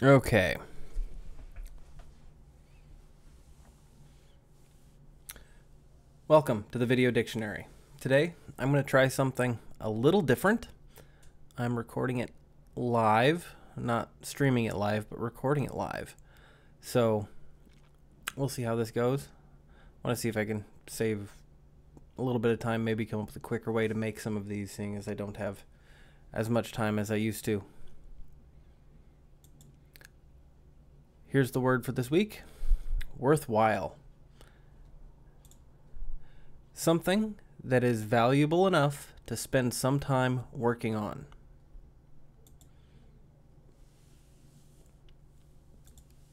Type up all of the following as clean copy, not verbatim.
Okay. Welcome to the video dictionary. Today, I'm going to try something a little different. I'm recording it live, not streaming it live, but recording it live. So, we'll see how this goes. I want to see if I can save a little bit of time, maybe come up with a quicker way to make some of these, seeing as I don't have as much time as I used to. Here's the word for this week: worthwhile. Something that is valuable enough to spend some time working on.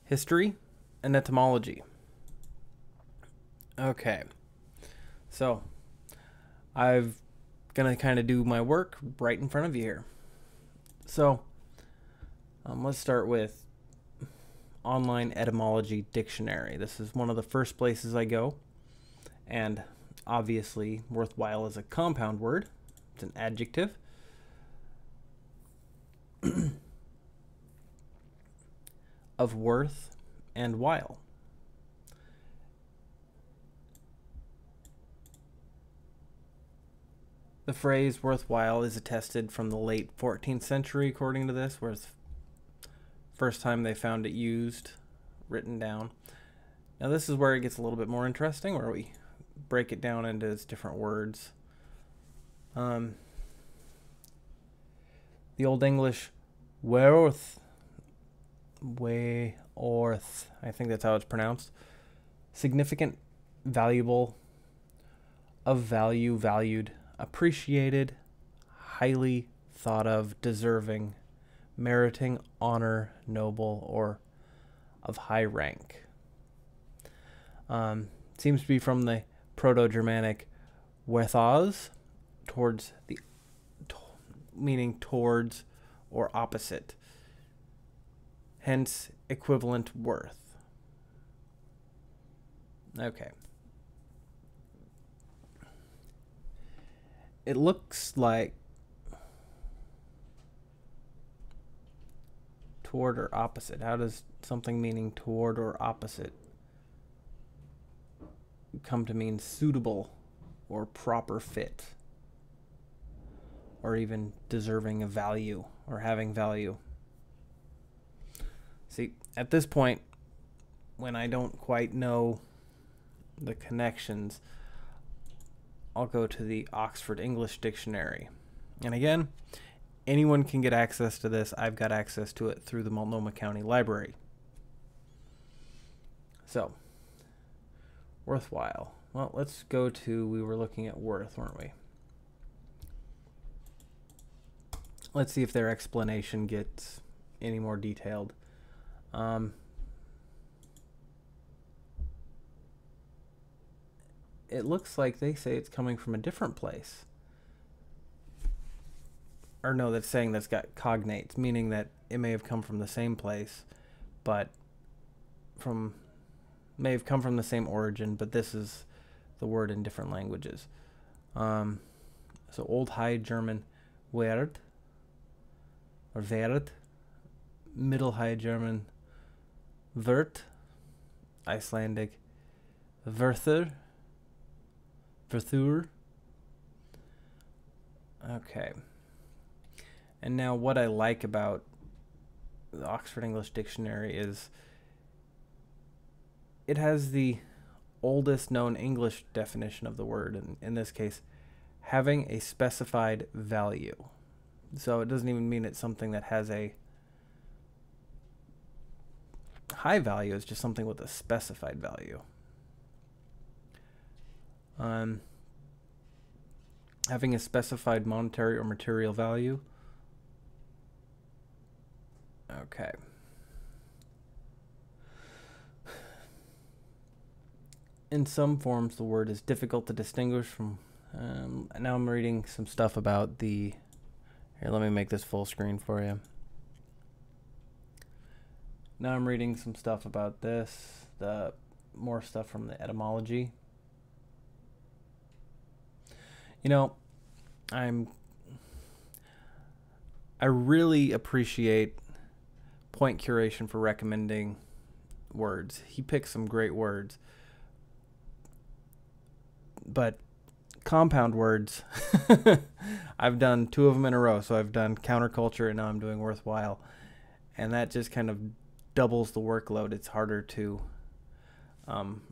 History and etymology. Okay, so I'm gonna kind of do my work right in front of you here. So let's start with online etymology dictionary. This is one of the first places I go, and obviously worthwhile is a compound word. It's an adjective. Of worth and while. The phrase worthwhile is attested from the late 14th century, according to this, where it's the first time they found it used, written down. Now this is where it gets a little bit more interesting, where we break it down into its different words. The Old English worth, I think that's how it's pronounced. Significant, valuable, of value, valued, appreciated, highly thought of, deserving, meriting honor, noble, or of high rank. Seems to be from the Proto-Germanic wethos, towards the meaning towards or opposite. Hence, equivalent worth. Okay. It looks like toward or opposite. How does something meaning toward or opposite come to mean suitable or proper fit, or even deserving of value or having value? See, at this point, when I don't quite know the connections, I'll go to the Oxford English Dictionary. And again, anyone can get access to this. I've got access to it through the Multnomah County Library. So, worthwhile. Well, let's go to, we were looking at worth, weren't we? Let's see if their explanation gets any more detailed. It looks like they say it's coming from a different place. Or no, that's saying that's got cognates, meaning that it may have come from the same place, but may have come from the same origin, but this is the word in different languages. So Old High German werd, or werd, Middle High German vert, Icelandic verthur, verthur. Okay. And now what I like about the Oxford English Dictionary is it has the oldest known English definition of the word, and in this case, having a specified value. So it doesn't even mean it's something that has a high value, it's just something with a specified value. Having a specified monetary or material value. Okay. In some forms, the word is difficult to distinguish from. Now I'm reading some stuff about the. Here, let me make this full screen for you. Now I'm reading some stuff about this. The more stuff from the etymology. You know, I really appreciate point curation for recommending words. He picks some great words. But compound words, I've done 2 of them in a row. So I've done counterculture and now I'm doing worthwhile. And that just kind of doubles the workload. It's harder to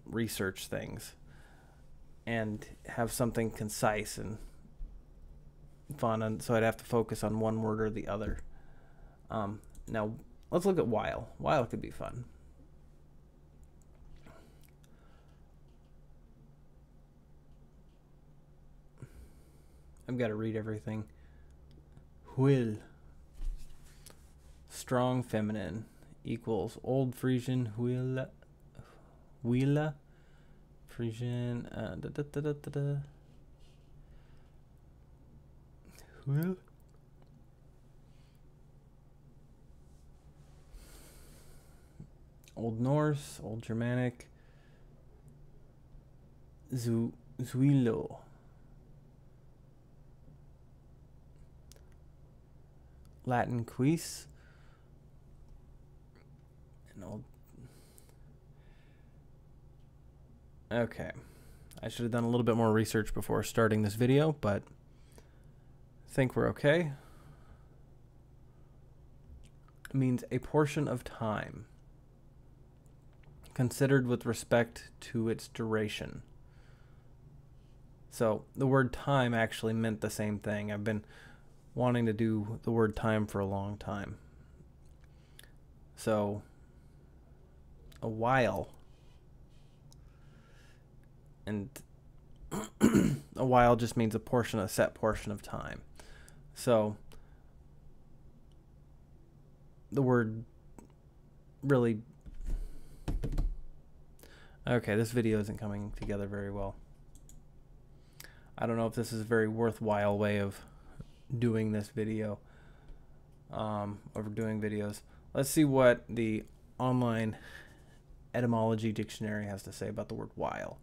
research things and have something concise and fun. And so I'd have to focus on one word or the other. Now, let's look at while. While could be fun. I've got to read everything. Will. Strong feminine equals Old Frisian will. Willa. Frisian. Will. Old Norse, Old Germanic. Zuilo. Latin quis. And old. Okay. I should have done a little bit more research before starting this video, but I think we're okay. It means a portion of time considered with respect to its duration. So the word time actually meant the same thing. I've been wanting to do the word time for a long time. So a while, and a while just means a set portion of time. So the word really, okay, this video isn't coming together very well. I don't know if this is a very worthwhile way of doing this video, or doing videos. Let's see what the online etymology dictionary has to say about the word while.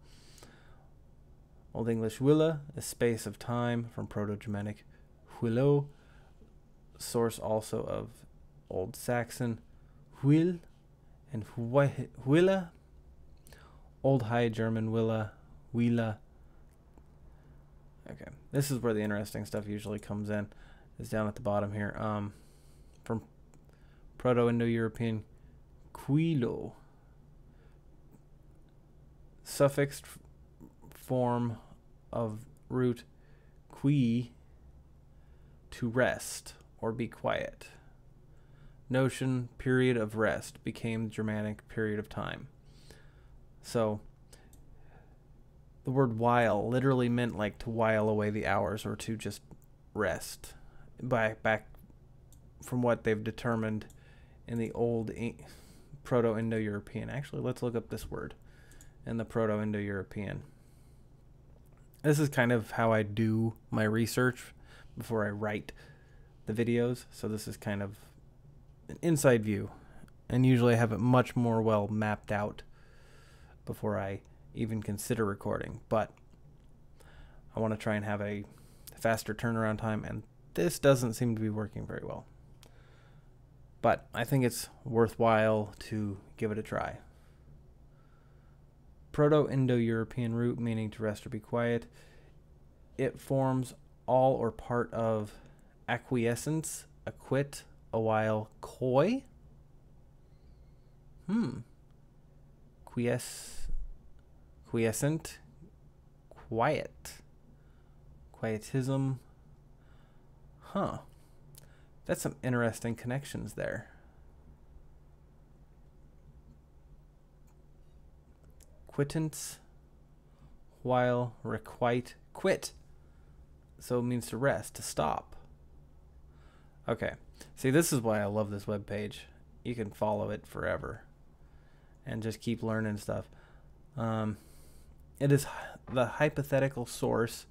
Old English willa, a space of time, from Proto-Germanic huilo, source also of Old Saxon huil and huila, Old High German willa, wila. Okay, this is where the interesting stuff usually comes in, is down at the bottom here. From Proto-Indo-European quilo, suffixed form of root qui, to rest or be quiet. Notion, period of rest, became Germanic period of time. So the word while literally meant like to while away the hours or to just rest. Back from what they've determined in the old Proto-Indo-European. Actually, let's look up this word in the Proto-Indo-European. This is kind of how I do my research before I write the videos. So this is kind of an inside view. And usually I have it much more well mapped out before I even consider recording. But I want to try and have a faster turnaround time, and this doesn't seem to be working very well. But I think it's worthwhile to give it a try. Proto-Indo-European root, meaning to rest or be quiet. It forms all or part of acquiescence, acquit, a while, coy. Quiescent, quiet, quietism. Huh. That's some interesting connections there. Quittance, while, requite, quit. So it means to rest, to stop. Okay. See, this is why I love this web page. You can follow it forever and just keep learning stuff. It is the hypothetical source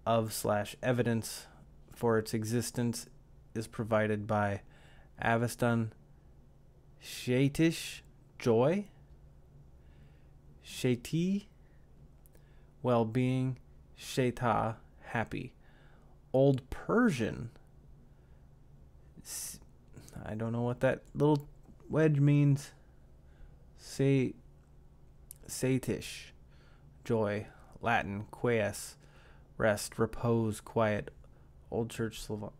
of / evidence for its existence is provided by Avestan Shaitish, joy, Shaiti, well-being, Shaita, happy. Old Persian, I don't know what that little wedge means. Satish, joy, Latin, quies, rest, repose, quiet, Old Church Slavonic.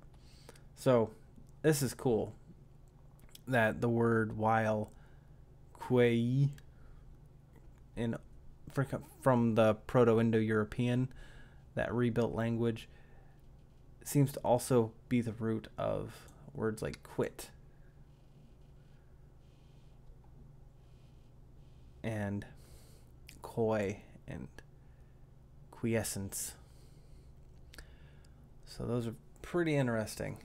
So this is cool that the word while, quei, from the Proto-Indo-European, that rebuilt language, seems to also be the root of words like quit and koi and quiescence. So those are pretty interesting.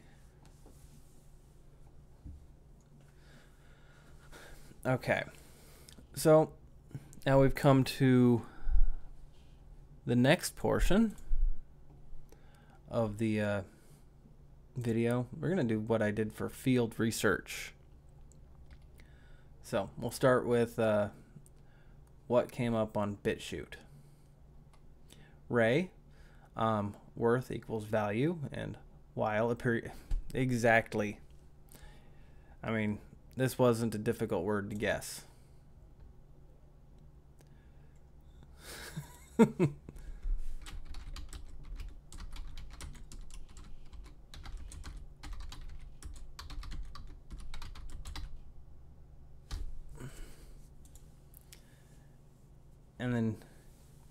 Okay, so now we've come to the next portion of the video. We're going to do what I did for field research. So we'll start with what came up on BitChute. Ray, worth equals value, and while exactly. I mean, this wasn't a difficult word to guess. And then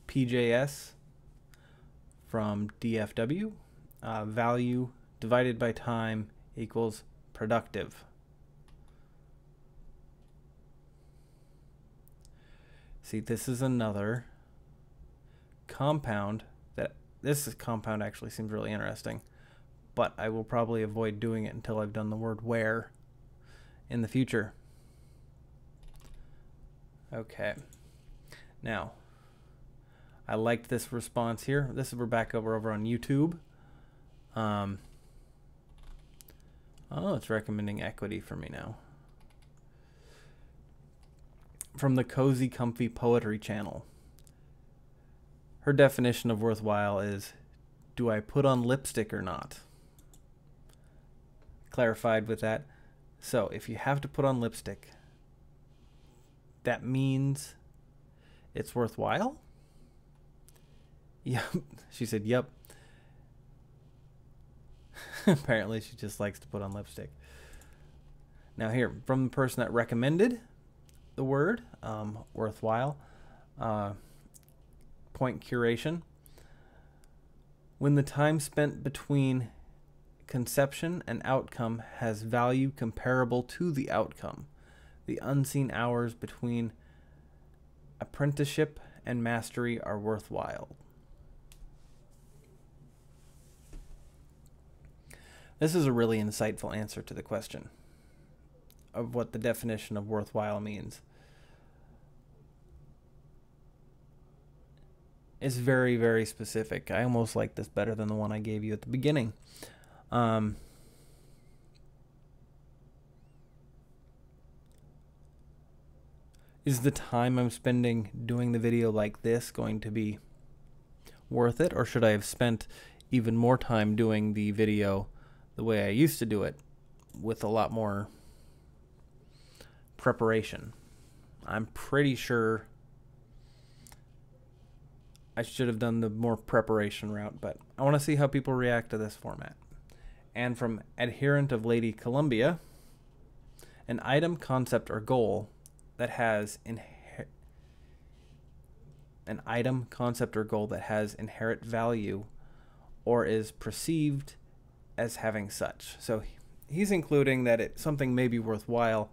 PJS from DFW, value divided by time equals productive. See, this is another compound that this compound actually seems really interesting, but I will probably avoid doing it until I've done the word where in the future. Okay. Now, I liked this response here. This is we're back over on YouTube. Oh, it's recommending equity for me now. From the Cozy Comfy Poetry channel. Her definition of worthwhile is, do I put on lipstick or not? Clarified with that. So if you have to put on lipstick, that means it's worthwhile? Yep. She said, yep. Apparently she just likes to put on lipstick. Now here, from the person that recommended the word, worthwhile, point curation. When the time spent between conception and outcome has value comparable to the outcome. The unseen hours between apprenticeship and mastery are worthwhile. This is a really insightful answer to the question of what the definition of worthwhile means. It's very, very specific. I almost like this better than the one I gave you at the beginning. Is the time I'm spending doing the video like this going to be worth it, or should I have spent even more time doing the video the way I used to do it with a lot more preparation? I'm pretty sure I should have done the more preparation route, but I want to see how people react to this format. And from Adherent of Lady Columbia, an item, concept, or goal that has an item, concept, or goal that has inherent value or is perceived as having such. So he's including that something may be worthwhile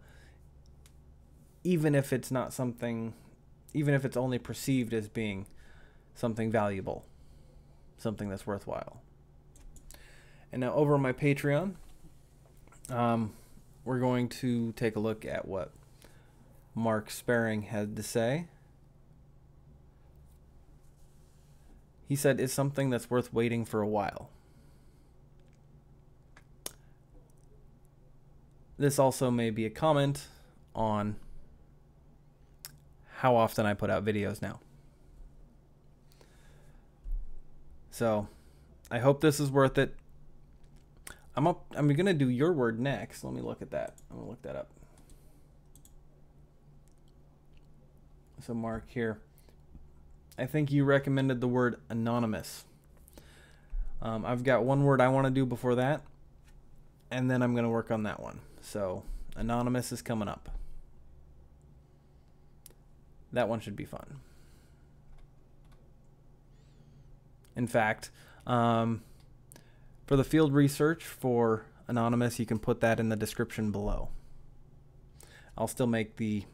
even if it's not something, even if it's only perceived as being something valuable, something that's worthwhile. And now over on my Patreon, we're going to take a look at what Mark Sparing had to say. He said, it's something that's worth waiting for a while. This also may be a comment on how often I put out videos now. So I hope this is worth it. I'm gonna do your word next. Let me look at that. I'm gonna look that up. So Mark here. I think you recommended the word anonymous. I've got one word I want to do before that, and then I'm going to work on that one. So anonymous is coming up. That one should be fun. In fact, for the field research for anonymous, you can put that in the description below. I'll still make the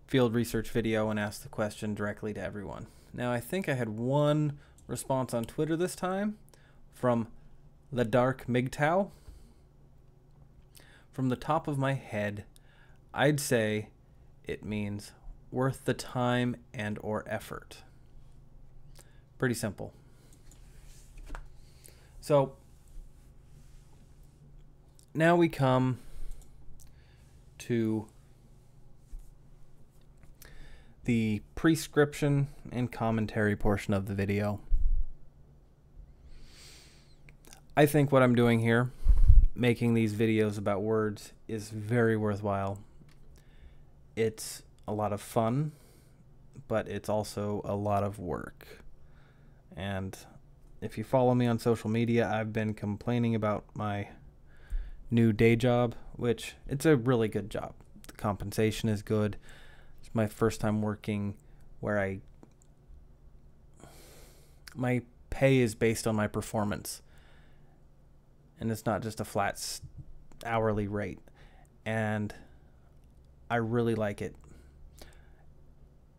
field research video and ask the question directly to everyone. Now, I think I had one response on Twitter this time from the Dark MGTOW. From the top of my head, I'd say it means worth the time and or effort. Pretty simple. So now we come to the prescription and commentary portion of the video. I think what I'm doing here, making these videos about words, is very worthwhile. It's a lot of fun, but it's also a lot of work. And if you follow me on social media, I've been complaining about my new day job, which it's a really good job. The compensation is good. It's my first time working where my pay is based on my performance. And it's not just a flat hourly rate. And I really like it.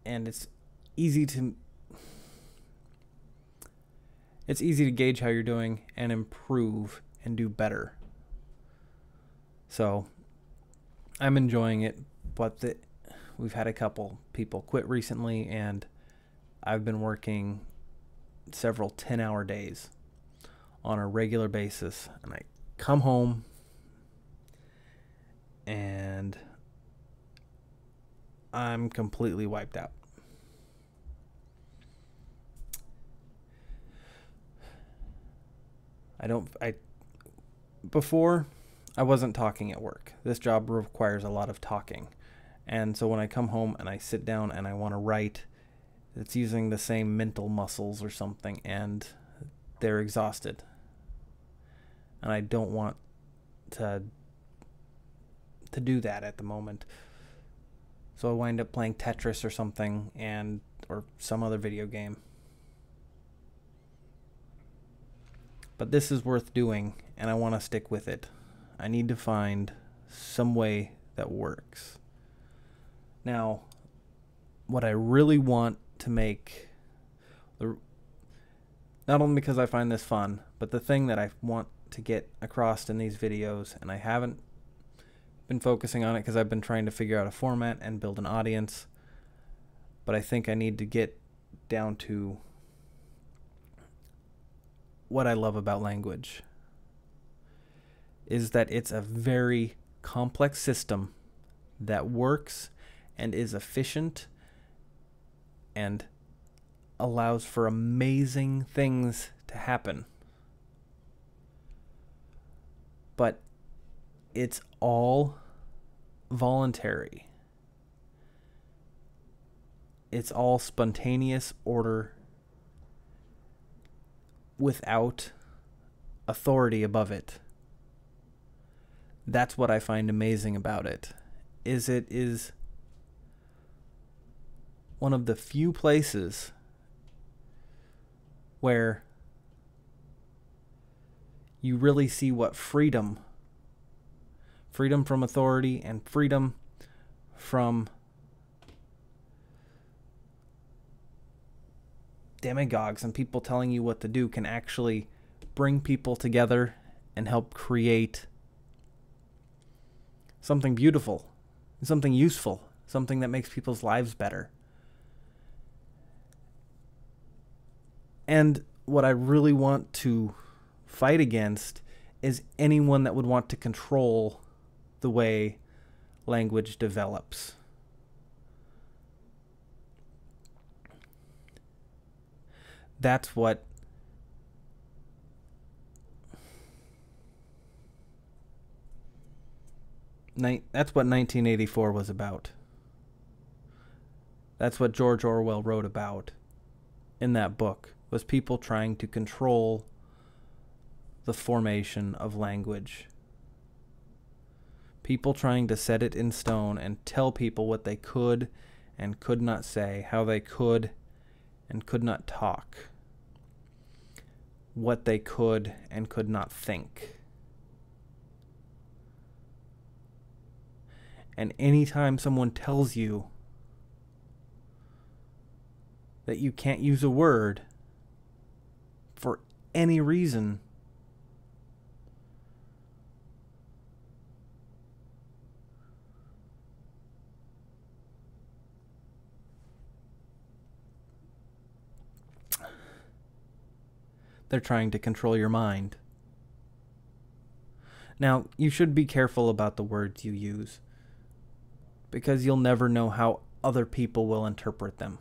And it's easy to gauge how you're doing and improve and do better. So I'm enjoying it, but we've had a couple people quit recently, and I've been working several 10-hour days on a regular basis, and I come home and I'm completely wiped out. Before, I wasn't talking at work. This job requires a lot of talking. And so when I come home and I sit down and I want to write, it's using the same mental muscles or something, and they're exhausted. And I don't want to do that at the moment. So I wind up playing Tetris or something, or some other video game. But this is worth doing, and I want to stick with it. I need to find some way that works. Now, what I really want to make, not only because I find this fun, but the thing that I want to get across in these videos, and I haven't been focusing on it because I've been trying to figure out a format and build an audience, but I think I need to get down to what I love about language, is that it's a very complex system that works and is efficient and allows for amazing things to happen. But it's all voluntary. It's all spontaneous order without authority above it. That's what I find amazing about it. It is one of the few places where you really see what freedom from authority and freedom from demagogues and people telling you what to do can actually bring people together and help create something beautiful, something useful, something that makes people's lives better. And what I really want to fight against is anyone that would want to control the way language develops. That's what That's what 1984 was about. That's what George Orwell wrote about in that book, was people trying to control the formation of language. People trying to set it in stone and tell people what they could and could not say, how they could and could not talk, what they could and could not think. And anytime someone tells you that you can't use a word for any reason, they're trying to control your mind. Now, you should be careful about the words you use, because you'll never know how other people will interpret them.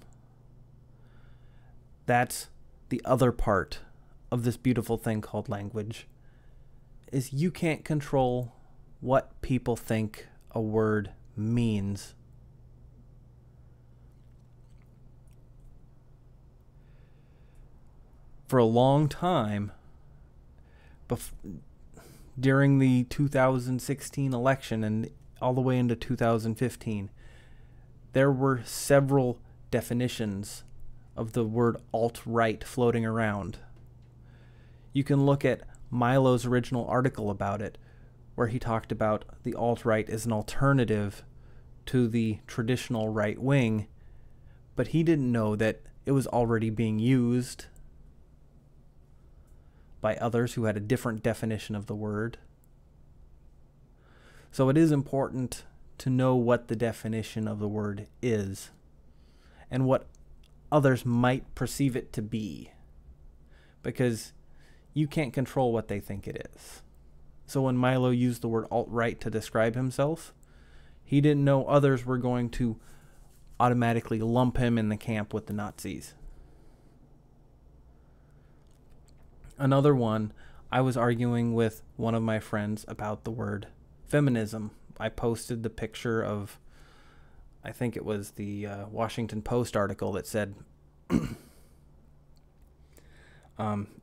That's the other part of this beautiful thing called language, is you can't control what people think a word means. For a long time, during the 2016 election and all the way into 2015, there were several definitions of the word alt-right floating around. You can look at Milo's original article about it, where he talked about the alt-right as an alternative to the traditional right wing, but he didn't know that it was already being used by others who had a different definition of the word. So it is important to know what the definition of the word is and what others might perceive it to be, because you can't control what they think it is. So when Milo used the word alt-right to describe himself, he didn't know others were going to automatically lump him in the camp with the Nazis. Another one, I was arguing with one of my friends about the word feminism. I posted the picture of, I think it was the Washington Post article that said,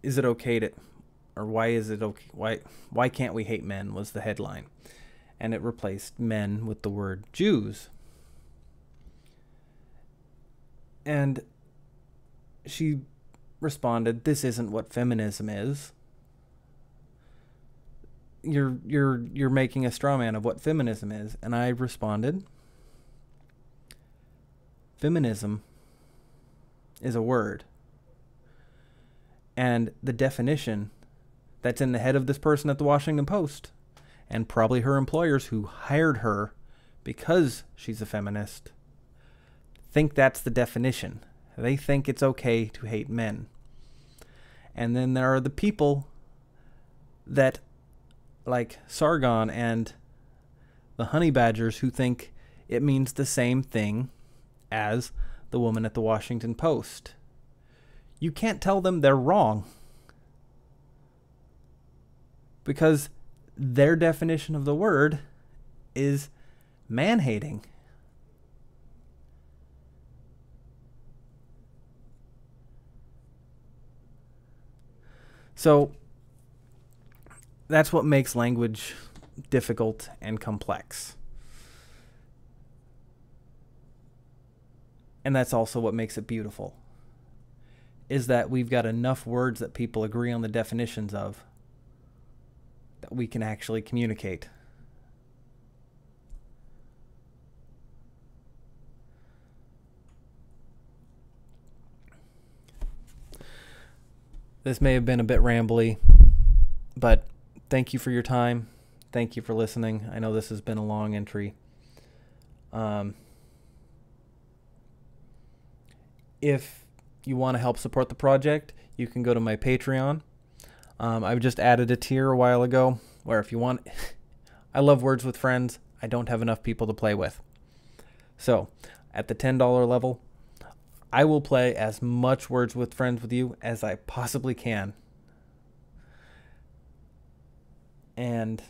is it okay to, or why is it okay, why can't we hate men, was the headline. And it replaced men with the word Jews. And she responded, "This isn't what feminism is. You're making a straw man of what feminism is." And I responded, "Feminism is a word. And the definition that's in the head of this person at the Washington Post, and probably her employers who hired her because she's a feminist, think that's the definition. They think it's okay to hate men. And then there are the people that, like Sargon and the honey badgers, who think it means the same thing as the woman at the Washington Post. You can't tell them they're wrong, because their definition of the word is man-hating. So that's what makes language difficult and complex. And that's also what makes it beautiful, is that we've got enough words that people agree on the definitions of that we can actually communicate. This may have been a bit rambly, but thank you for your time. Thank you for listening. I know this has been a long entry. If you want to help support the project, you can go to my Patreon. I've just added a tier a while ago where if you want, I love Words with Friends. I don't have enough people to play with. So at the $10 level, I will play as much Words with Friends with you as I possibly can. And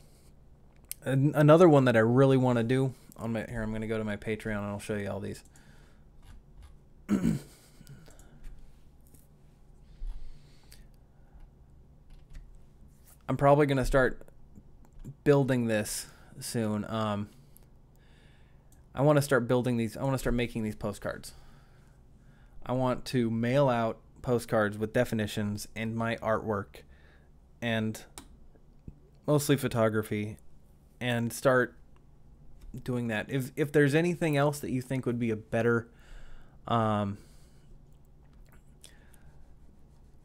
Another one that I really want to do on my here, I'm going to go to my Patreon and I'll show you all these. I'm probably going to start building this soon. I want to start building these. I want to start making these postcards. I want to mail out postcards with definitions and my artwork and mostly photography, and start doing that. If there's anything else that you think would be a better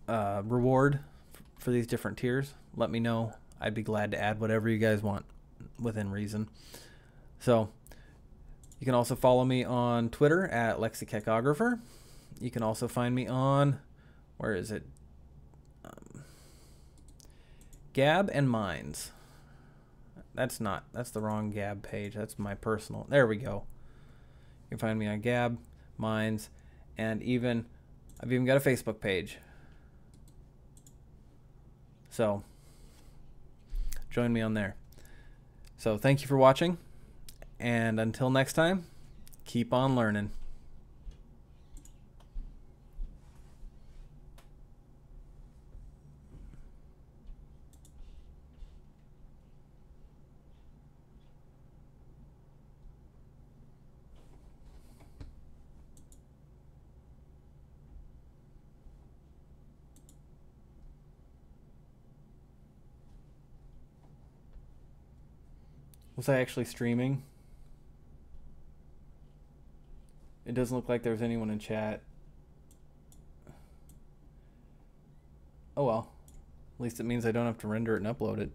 reward for these different tiers, let me know. I'd be glad to add whatever you guys want within reason. So you can also follow me on Twitter at Lexicechographer. You can also find me on, where is it? Gab and Minds. That's the wrong Gab page. That's my personal. There we go. You can find me on Gab, Minds, and I've even got a Facebook page. So join me on there. So thank you for watching, and until next time, keep on learning. Was I actually streaming? It doesn't look like there's anyone in chat. Oh well. At least it means I don't have to render it and upload it.